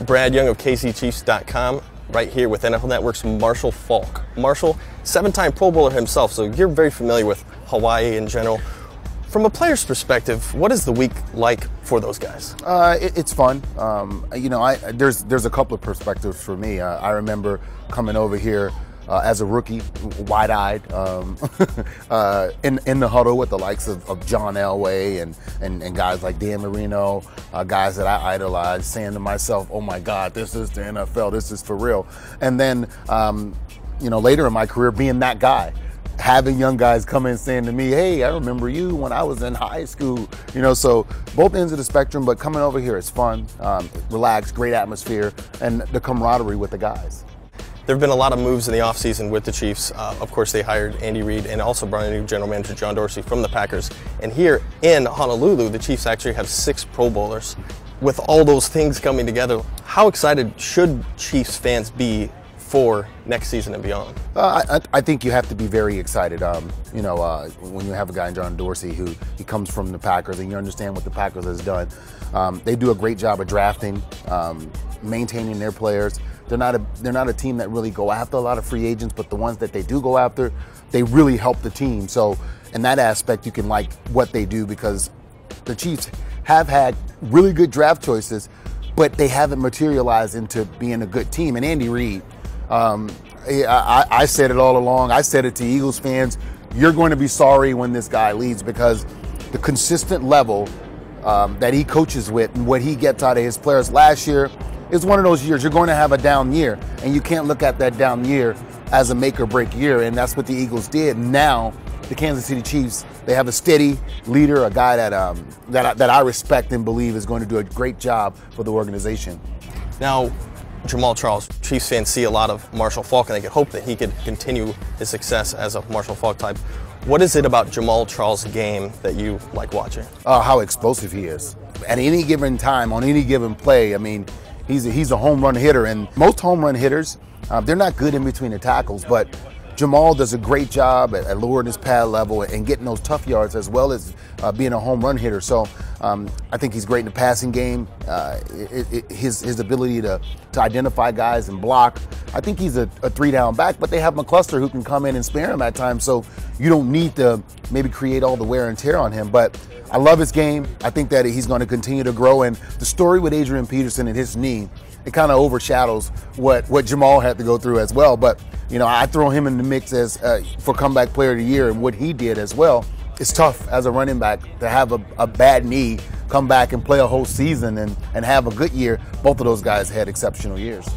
Brad Young of KCChiefs.com, right here with NFL Network's Marshall Faulk. Marshall, 7-time Pro Bowler himself, so you're very familiar with Hawaii in general. From a player's perspective, what is the week like for those guys? It's fun. There's a couple of perspectives for me. I remember coming over here as a rookie, wide-eyed, in the huddle with the likes of John Elway and guys like Dan Marino, guys that I idolized, saying to myself, "Oh my God, this is the NFL. This is for real." And then, later in my career, being that guy. Having young guys come in saying to me, "Hey, I remember you when I was in high school." So both ends of the spectrum, but coming over here is fun, relaxed, great atmosphere, and the camaraderie with the guys. There have been a lot of moves in the offseason with the Chiefs. Of course, they hired Andy Reid and also brought in new general manager John Dorsey from the Packers. And here in Honolulu, the Chiefs actually have 6 Pro Bowlers. With all those things coming together, how excited should Chiefs fans be for next season and beyond? I think you have to be very excited. When you have a guy in John Dorsey who he comes from the Packers, and you understand what the Packers has done. They do a great job of drafting, maintaining their players. They're not a team that really go after a lot of free agents, but the ones that they do go after, they really help the team. So in that aspect, you can like what they do, because the Chiefs have had really good draft choices, but they haven't materialized into being a good team. And Andy Reid, I said it all along. I said it to Eagles fans. You're going to be sorry when this guy leaves, because the consistent level that he coaches with and what he gets out of his players last year is one of those years you're going to have a down year, and you can't look at that down year as a make or break year, and that's what the Eagles did. Now the Kansas City Chiefs, they have a steady leader, a guy that I respect and believe is going to do a great job for the organization. Now, Jamal Charles, Chiefs fans see a lot of Marshall Faulk, and they could hope that he could continue his success as a Marshall Faulk type. What is it about Jamal Charles' game that you like watching? How explosive he is. At any given time, on any given play, I mean, he's a home run hitter, and most home run hitters, they're not good in between the tackles, but Jamal does a great job at lowering his pad level and getting those tough yards, as well as being a home run hitter. So I think he's great in the passing game. His ability to identify guys and block. I think he's a 3-down back, but they have McCluster who can come in and spare him at times, so you don't need to maybe create all the wear and tear on him. But I love his game. I think that he's going to continue to grow. And the story with Adrian Peterson and his knee, it kind of overshadows what Jamal had to go through as well. But I throw him in the mix as for comeback player of the year, and what he did as well. It's tough as a running back to have a bad knee, come back and play a whole season and have a good year. Both of those guys had exceptional years.